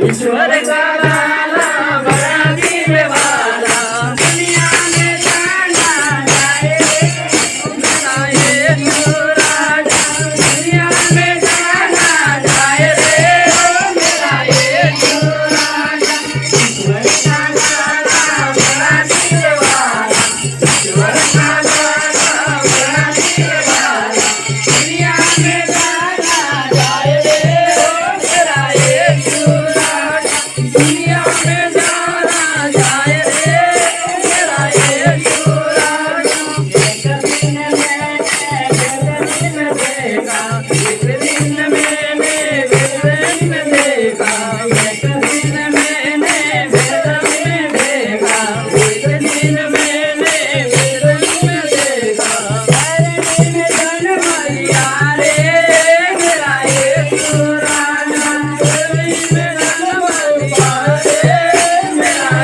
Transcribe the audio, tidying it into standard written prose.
ईश्वर का लाला बड़ा दिल वाला दुनिया में जाना जाए मेरा ये राजा दुनिया में जाना जाए रे मेरा ये राजा ईश्वर का लाला बड़ा दिल वाला ईश्वर का लाला बड़ा दिल वाला दुनिया में जाना जाए रे मेरा ये दुनिया में जाना जाए रे मेरा ये एक दिन में देखा